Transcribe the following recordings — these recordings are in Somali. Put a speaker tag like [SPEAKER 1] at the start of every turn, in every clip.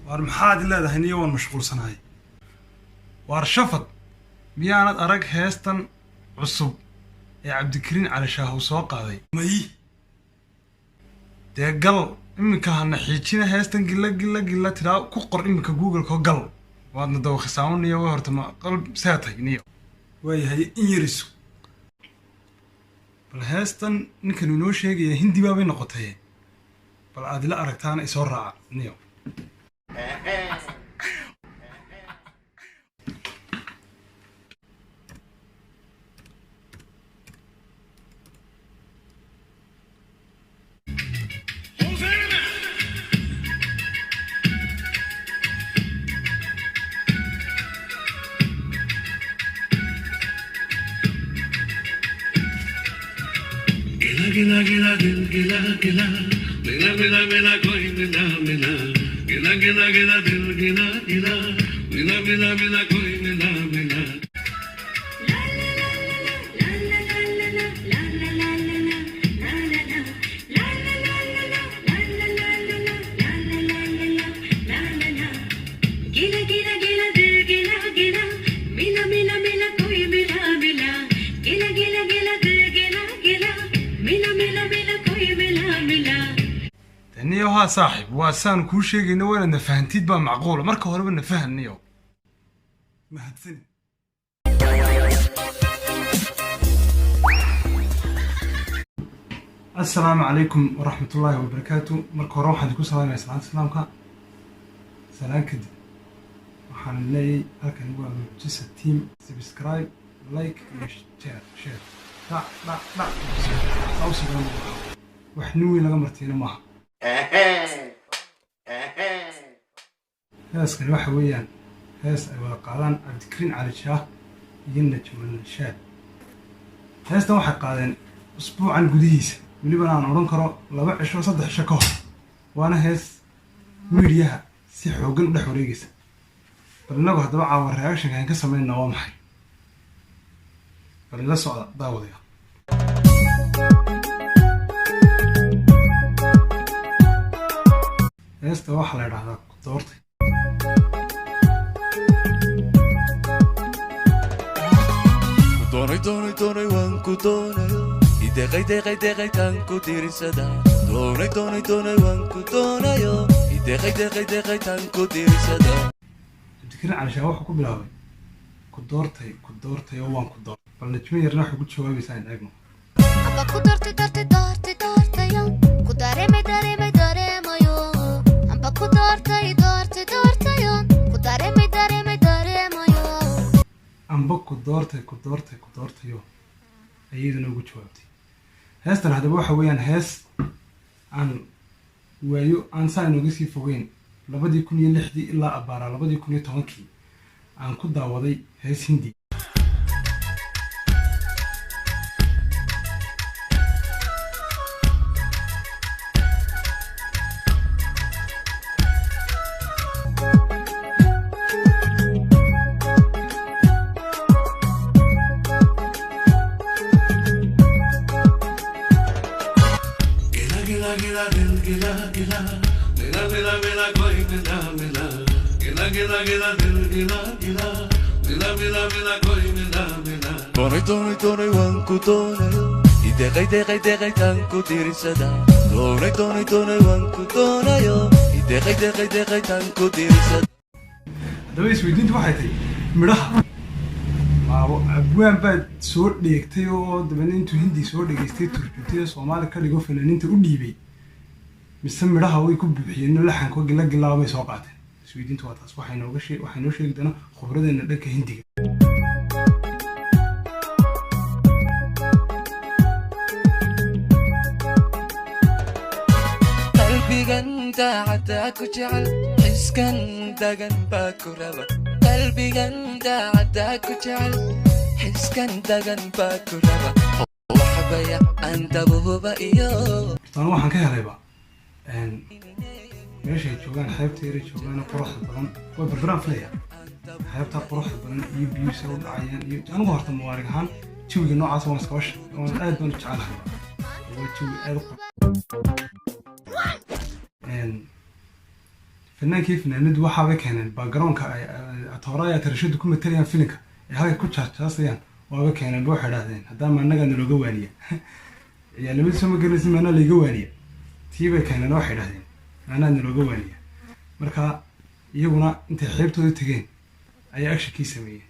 [SPEAKER 1] war maxaad leedahay niyo waan mashquulsanahay war shafad miyaanad arag heestan cusub ee Cabdikariin Cali Shaahu soo qaaday may deegal imika hana xiijina heestan gilla tiraa ku qor imika Google ko gal waadna daw khisaamniyo way horta ma qalb saatay niyo way in yarisu bal heestan ninkan inoo sheegay hindi baabay noqotay bal aad la aragtaan ay soo raaca niyo
[SPEAKER 2] Gila gila gila gila mila mila mila koi mila mila gila gila gila gila gila mila mila mila koi mila mila gila gila gila gila gila mila mila mila koi mila mila gila gila gila gila gila mila mila mila koi mila mila
[SPEAKER 1] niyo ha saaxib waa saan ku sheegayna wayna nafahantiid ba macquul marka horeba nafahaniyo mahadsan السلام عليكم ورحمة الله وبركاته مركو روح عندكم سلام يا سلامك سلام كده waxaan leeyahay halkan waa Manchester team subscribe like share awsigan wax nuwi laga martiina maaha heeskan waxa weeyaan hees ay wada qaadaan Cabdikariin Cali Shaah iyo Najman Shaad heestan waxay qaadeen usbuucan gudihiisa waliba aan oran karo 2 cisho 3 cisho ka hor waana hees midiyaha si xoogan u dhex wareegaysa balnagu hadaba caawa reaction kan ka sameeyna waa maxay bal la socda daawadayaal heesta waxa la yiraahdaa ku doortay
[SPEAKER 3] doonay waan ku doonayo ideeqay tan ku tirisada doonay waan ku doonayo ideeqay tan ku tirisada
[SPEAKER 1] Cabdikariin Cali Shaah wuxuu ku bilaabay ku doortay oo waan ku doortay bal najmi yarna wuxuu ku jawaabaysaa in eegno
[SPEAKER 4] aba ku doortay yo ku dareemay yo aba ku doortay yo ku dareemay yo
[SPEAKER 1] amba ku doortay yo ayadana ugu jawaabtay heestan hadaba waxa weeyaan hees aan waayo aan saan uga sii fogeyn 2006 ilaa abaara 2010 aan ku daawaday hees hindi
[SPEAKER 2] gila gila gila mila mila mila koi mila mila gila gila gila gila gila mila mila mila koi mila mila
[SPEAKER 3] doonay waan ku doonayo ideeqay tan ku tirisada doonay waan ku doonayo ideeqay tan ku tirisada
[SPEAKER 1] hadaba isweydiintu waxay tahay midhaha abwaan baad soo dheegtay oo dabana intuu hindi soo dhageystay turjubtay Soomaali ka dhigo fanaaniinta u dhiibay mise midhaha way ku buuxiyeen laxanka gila bay soo qaateen isweydiintu waa taas waxay noo sheegi doona khibradeena dhanka hindiga
[SPEAKER 3] qalbigan daacada ku jecel xiskan dagan baa ku raba qalbigan daacada ku jecel xiskan dagan baa ku raba waxbaya andabuba iyo
[SPEAKER 1] tan waxaan ka helayba meesha joogan xeebta yar joogan quruxda badan way barbaraan filaya xeebta quruxda badan iyo biyo soo dhacayaan iyo anigu horta muwaariq ahaan jawiga noocaas waan iska wash waan aad baan u jecelahay waa jawi aad fannaankii fanaanadu waxaaba keeneen backgroundka ay atooraya tarashadu ku matalayaan filinka ee halka ku jaarjaasayaan waaba keeneen ba waxay dhahdeen haddaama annagaa nalooga waaniya ciyaalnimada soo ma garanaysa maanaa layga waaniya tii bay keeneen waxay dhahdeen maanaa nalooga waaniya marka iyaguna intay xeebtooda tegeen ayaa actionkii sameeyeen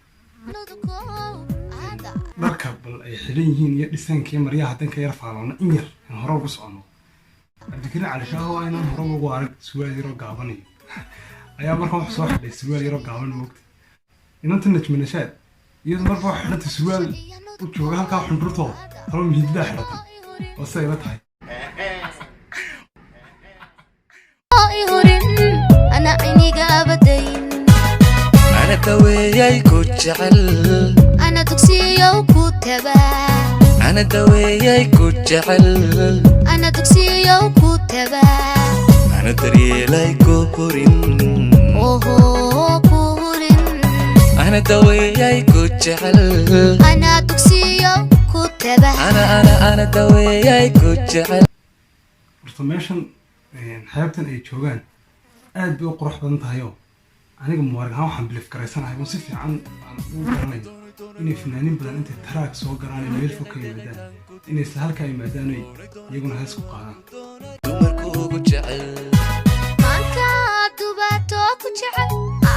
[SPEAKER 1] dharka bal ay xiran yihiin iyo dhisaankii maryaha danka yar faaloona in yar in hore ugu socono cabdikariin cali shaah oo aynan hore ugu arag surwaal yaroo gaabanayo ayaa markaa wuxuu soo xidhay surwaal yaroo gaaban moogta inanta najmi nashaad iyadu marka wax xidhanta surwaal u jooga halkaa xundhurtooda talo mihiidbaa xidhata oo siday la tahay
[SPEAKER 3] أنا دوياي كجعل
[SPEAKER 4] أنا دكسيو كتبا
[SPEAKER 3] أنا دوياي كجعل
[SPEAKER 4] أنا دكسيو كتبا
[SPEAKER 3] أنا دريلاي كورين
[SPEAKER 4] أوهو كورين
[SPEAKER 3] أنا دوياي كجعل
[SPEAKER 4] أنا دكسيو كتبا
[SPEAKER 3] أنا دوياي كجعل
[SPEAKER 1] horta meeshan xeebtan ay joogaan aad bay u qurux badan tahayo aniga muwaarag ahaan waxaan bilif garaysanahay oo si fiican aan ugu garanayo inay fanaaniin badan intay taraag soo garaan ay meel fog ka yimaadaan inay isla halkaa yimaadaan ay iyaguna hees ku qaadaan
[SPEAKER 3] dumarku ugu jecel
[SPEAKER 4] maanka dubato ku jecel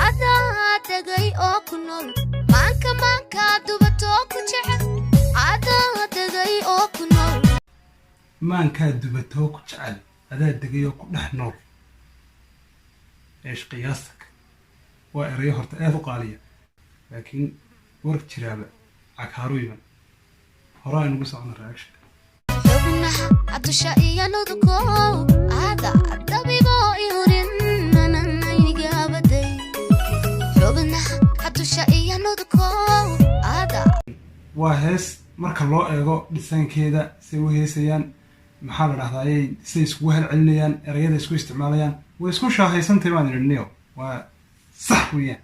[SPEAKER 4] adaa degay oo ku nool maanka dubato ku jecel adaa degay oo ku nool
[SPEAKER 1] maankaa dubatoo ku jecel adaa degay oo ku dhex nool eesh qiyaastak waa erayo horta aad u qaaliya laakiin warg jiraaba caghaaruyban horaa inugu socona reaction
[SPEAKER 4] xubnaha adusha iyo nudukow aada dabibo ihurin nananaynigabaday xubnaha adusha iyo nudukow aada
[SPEAKER 1] waa hees marka loo eego dhisaankeeda say u heesayaan maxaa la dhahdaa ayay say iskugu halcelinayaan erayada isku isticmaalayaan way isku shaahaysantahay baan idhiniyo waa sax weeyaan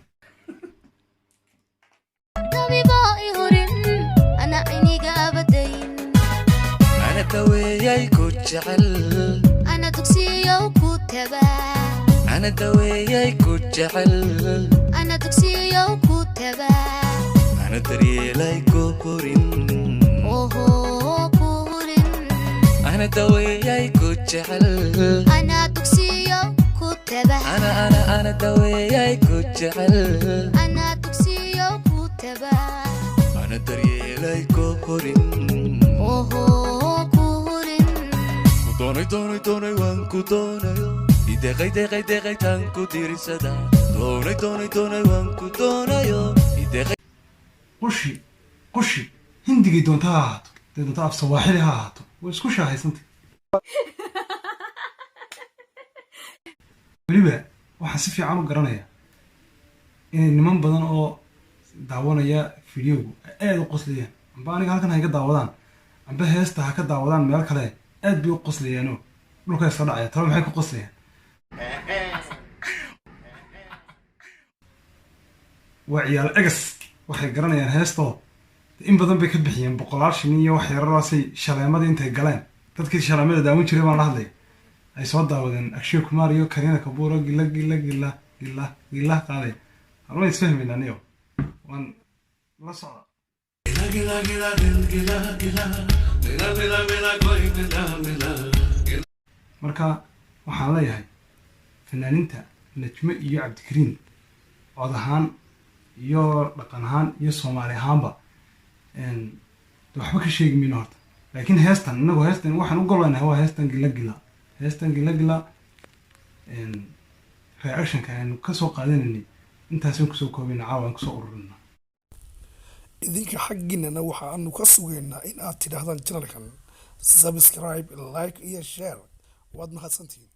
[SPEAKER 4] dabibo ihurin ana aynigabaday
[SPEAKER 3] أنا دوياي كجعل
[SPEAKER 4] أنا دكسيو كتبا
[SPEAKER 3] أنا دوياي كجعل
[SPEAKER 4] أنا دكسيو كتبا
[SPEAKER 3] أنا دريلاي كورين
[SPEAKER 4] أوهو كورين
[SPEAKER 3] أنا دوياي كجعل
[SPEAKER 4] أنا دكسيو كتبا
[SPEAKER 3] أنا دوياي كجعل
[SPEAKER 4] أنا دكسيو كتبا
[SPEAKER 3] أنا دريلاي كورين
[SPEAKER 4] أوهو كورين
[SPEAKER 3] دوني وانكو دونايو دقي تانكو ديرسدا دوني وانكو دونايو
[SPEAKER 1] qushi hindigay doonta ha ahaato dee doonta af sawaaxili ha ahaato way isku shaahaysantay weliba waxaan si fiican u garanayaa inay niman badan oo daawanaya fideogu aad u qoslayaan amba aniga halkan ha iga daawadaan amba heesta ha ka daawadaan meel kale aad bay u qoslayaanoo dhulka iska dhacaya talo maxay ku qoslayaan waa ciyaal egas waxay garanayaan heestoo in badan bay ka bixiyeen boqolaal shilin iyo wax yararaasay shaleemadii intay galeen dadkii shaleemada daawan jiray baan la hadlaya ay soo daawadeen akshay kumaar iyo kariina kabuuro gila qaaday harma isfahmayna aniyo waan la socda marka waxaan leeyahay fanaaniinta najme iyo cabdikariin cod ahaan iyo dhaqan ahaan iyo soomaali ahaanba waxba ka sheegi mayno horta laakiin heestan inagoo heestan waxaan u goleynahay waa heestan gila reactionka aynu kasoo qaadanaynay intaasaan kusoo koobayna caawa aan kusoo ururina
[SPEAKER 5] idinka xaggiinana waxaanu ka sugaynaa in aad tidhaahdaan janalkan subscribe like iyo share waad mahadsantihiin